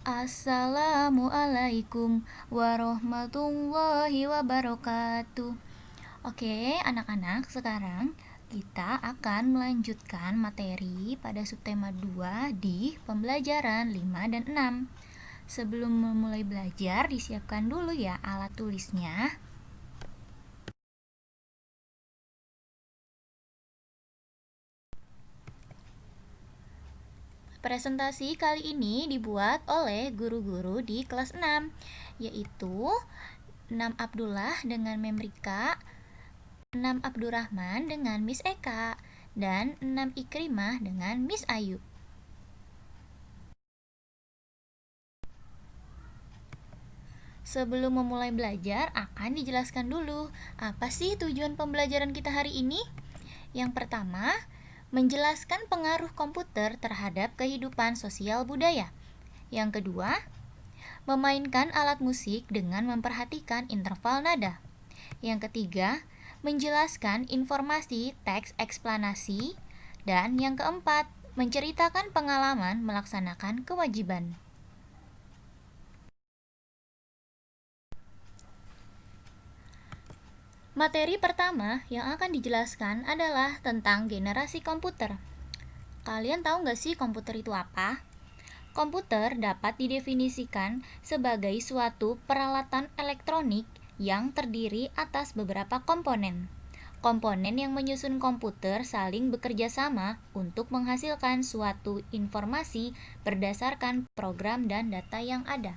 Assalamualaikum warahmatullahi wabarakatuh. Oke, anak-anak, sekarang kita akan melanjutkan materi pada subtema 2 di pembelajaran 5 dan 6. Sebelum memulai belajar, disiapkan dulu ya alat tulisnya. Presentasi kali ini dibuat oleh guru-guru di kelas 6, yaitu 6 Abdullah dengan Memrika, 6 Abdurrahman dengan Miss Eka, dan 6 Ikrimah dengan Miss Ayu. Sebelum memulai belajar, akan dijelaskan dulu apa sih tujuan pembelajaran kita hari ini. Yang pertama, menjelaskan pengaruh komputer terhadap kehidupan sosial budaya. Yang kedua, memainkan alat musik dengan memperhatikan interval nada. Yang ketiga, menjelaskan informasi teks eksplanasi. Dan yang keempat, menceritakan pengalaman melaksanakan kewajiban. Materi pertama yang akan dijelaskan adalah tentang generasi komputer. Kalian tahu nggak sih komputer itu apa? Komputer dapat didefinisikan sebagai suatu peralatan elektronik yang terdiri atas beberapa komponen. Komponen yang menyusun komputer saling bekerja sama untuk menghasilkan suatu informasi berdasarkan program dan data yang ada.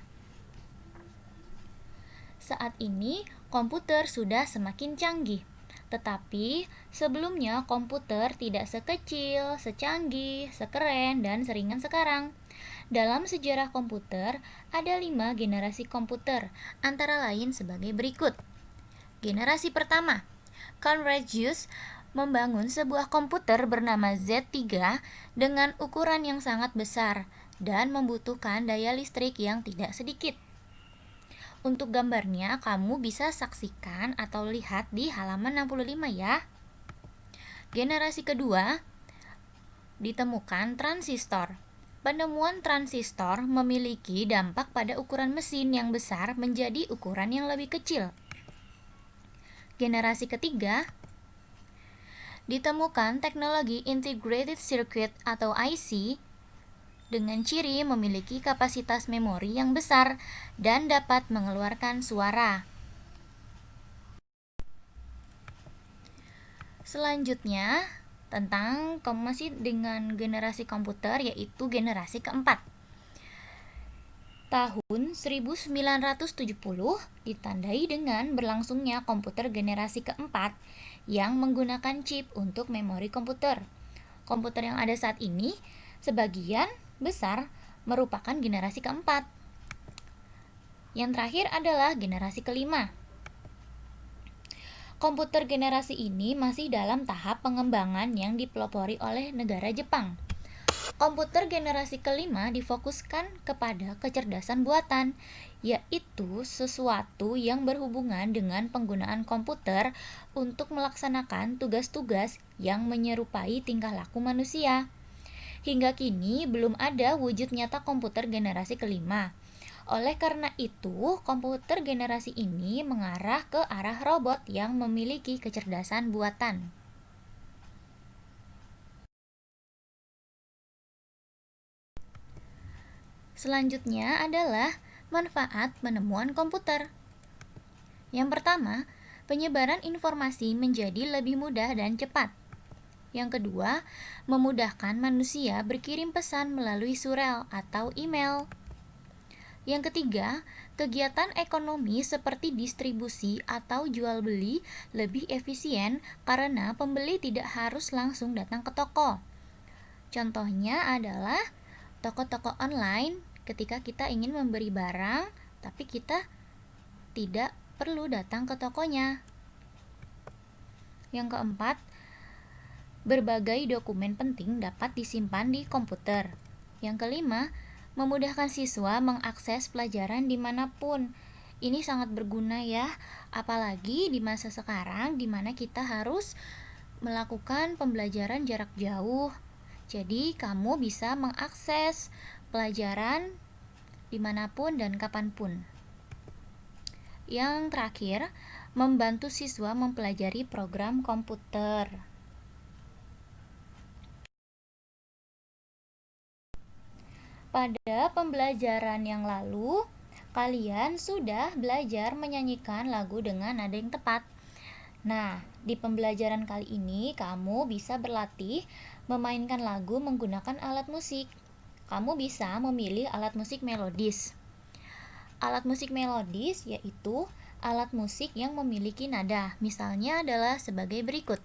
Saat ini, komputer sudah semakin canggih. Tetapi, sebelumnya komputer tidak sekecil, secanggih, sekeren, dan seringan sekarang. Dalam sejarah komputer, ada 5 generasi komputer, antara lain sebagai berikut. Generasi pertama, Conradius membangun sebuah komputer bernama Z3 dengan ukuran yang sangat besar dan membutuhkan daya listrik yang tidak sedikit. Untuk gambarnya, kamu bisa saksikan atau lihat di halaman 65 ya. Generasi kedua, ditemukan transistor. Penemuan transistor memiliki dampak pada ukuran mesin yang besar menjadi ukuran yang lebih kecil. Generasi ketiga, ditemukan teknologi integrated circuit atau IC dengan ciri memiliki kapasitas memori yang besar dan dapat mengeluarkan suara. Selanjutnya, tentang masih dengan generasi komputer, yaitu generasi keempat. Tahun 1970 ditandai dengan berlangsungnya komputer generasi keempat yang menggunakan chip untuk memori komputer. Komputer yang ada saat ini sebagian besar merupakan generasi keempat. Yang terakhir adalah generasi kelima. Komputer generasi ini masih dalam tahap pengembangan yang dipelopori oleh negara Jepang. Komputer generasi kelima difokuskan kepada kecerdasan buatan, yaitu sesuatu yang berhubungan dengan penggunaan komputer untuk melaksanakan tugas-tugas yang menyerupai tingkah laku manusia. Hingga kini belum ada wujud nyata komputer generasi kelima. Oleh karena itu, komputer generasi ini mengarah ke arah robot yang memiliki kecerdasan buatan. Selanjutnya adalah manfaat penemuan komputer. Yang pertama, penyebaran informasi menjadi lebih mudah dan cepat. Yang kedua, memudahkan manusia berkirim pesan melalui surel atau email. Yang ketiga, kegiatan ekonomi seperti distribusi atau jual beli lebih efisien karena pembeli tidak harus langsung datang ke toko. Contohnya adalah toko-toko online ketika kita ingin memberi barang, tapi kita tidak perlu datang ke tokonya. Yang keempat, berbagai dokumen penting dapat disimpan di komputer. Yang kelima, memudahkan siswa mengakses pelajaran dimanapun. Ini sangat berguna ya, apalagi di masa sekarang di mana kita harus melakukan pembelajaran jarak jauh. Jadi kamu bisa mengakses pelajaran dimanapun dan kapanpun. Yang terakhir, membantu siswa mempelajari program komputer. Pada pembelajaran yang lalu, kalian sudah belajar menyanyikan lagu dengan nada yang tepat. Nah, di pembelajaran kali ini kamu bisa berlatih memainkan lagu menggunakan alat musik. Kamu bisa memilih alat musik melodis. Alat musik melodis yaitu alat musik yang memiliki nada. Misalnya adalah sebagai berikut.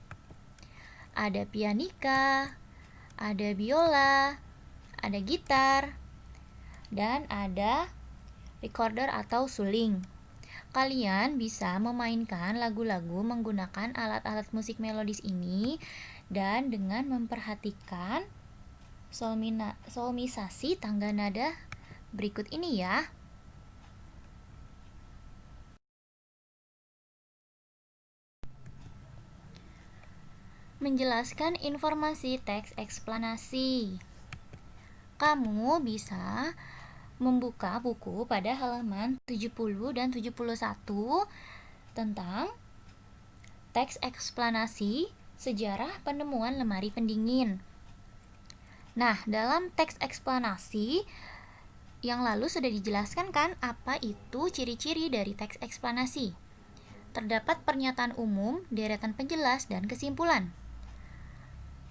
Ada pianika, ada biola, ada gitar, dan ada recorder atau suling. Kalian bisa memainkan lagu-lagu menggunakan alat-alat musik melodis ini dan dengan memperhatikan solmisasi tangga nada berikut ini ya. Menjelaskan informasi teks eksplanasi. Kamu bisa membuka buku pada halaman 70 dan 71 tentang teks eksplanasi sejarah penemuan lemari pendingin. Nah, dalam teks eksplanasi yang lalu sudah dijelaskan kan apa itu ciri-ciri dari teks eksplanasi. Terdapat pernyataan umum, deretan penjelas, dan kesimpulan.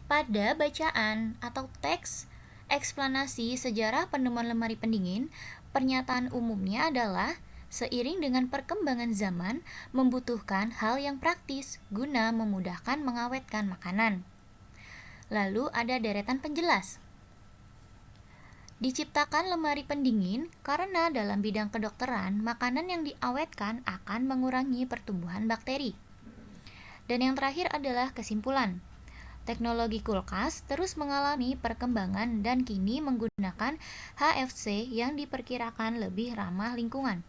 Pada bacaan atau teks eksplanasi sejarah penemuan lemari pendingin, pernyataan umumnya adalah seiring dengan perkembangan zaman membutuhkan hal yang praktis guna memudahkan mengawetkan makanan. Lalu ada deretan penjelas. Diciptakan lemari pendingin karena dalam bidang kedokteran, makanan yang diawetkan akan mengurangi pertumbuhan bakteri. Dan yang terakhir adalah kesimpulan. Teknologi kulkas terus mengalami perkembangan dan kini menggunakan HFC yang diperkirakan lebih ramah lingkungan.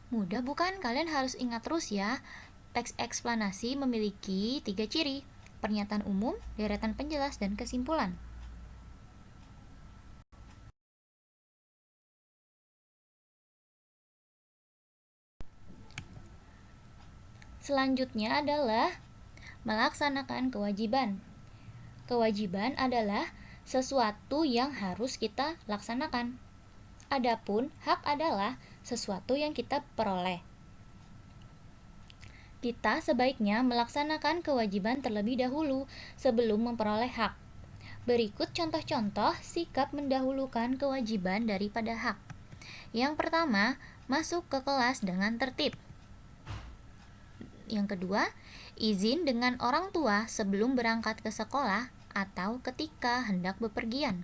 Mudah bukan? Kalian harus ingat terus ya. Teks eksplanasi memiliki 3 ciri: pernyataan umum, deretan penjelas, dan kesimpulan. Selanjutnya adalah melaksanakan kewajiban. Kewajiban adalah sesuatu yang harus kita laksanakan. Adapun hak adalah sesuatu yang kita peroleh. Kita sebaiknya melaksanakan kewajiban terlebih dahulu sebelum memperoleh hak. Berikut contoh-contoh sikap mendahulukan kewajiban daripada hak. Yang pertama, masuk ke kelas dengan tertib. Yang kedua, izin dengan orang tua sebelum berangkat ke sekolah atau ketika hendak bepergian.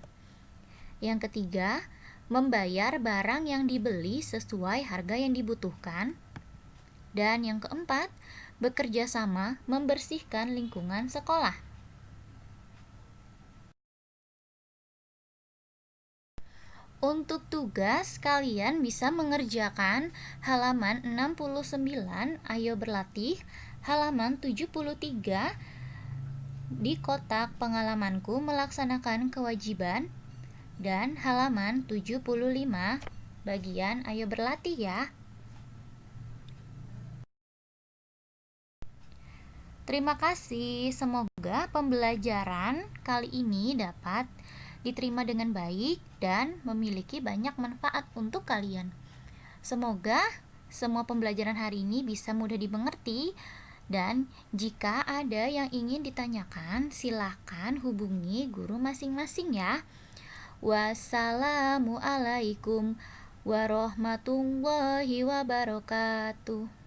Yang ketiga, membayar barang yang dibeli sesuai harga yang dibutuhkan. Dan yang keempat, bekerja sama membersihkan lingkungan sekolah. Untuk tugas, kalian bisa mengerjakan halaman 69, ayo berlatih, halaman 73, di kotak pengalamanku melaksanakan kewajiban, dan halaman 75, bagian ayo berlatih ya. Terima kasih, semoga pembelajaran kali ini dapat diterima dengan baik dan memiliki banyak manfaat untuk kalian. Semoga semua pembelajaran hari ini bisa mudah dimengerti dan jika ada yang ingin ditanyakan, silakan hubungi guru masing-masing ya. Wassalamualaikum warahmatullahi wabarakatuh.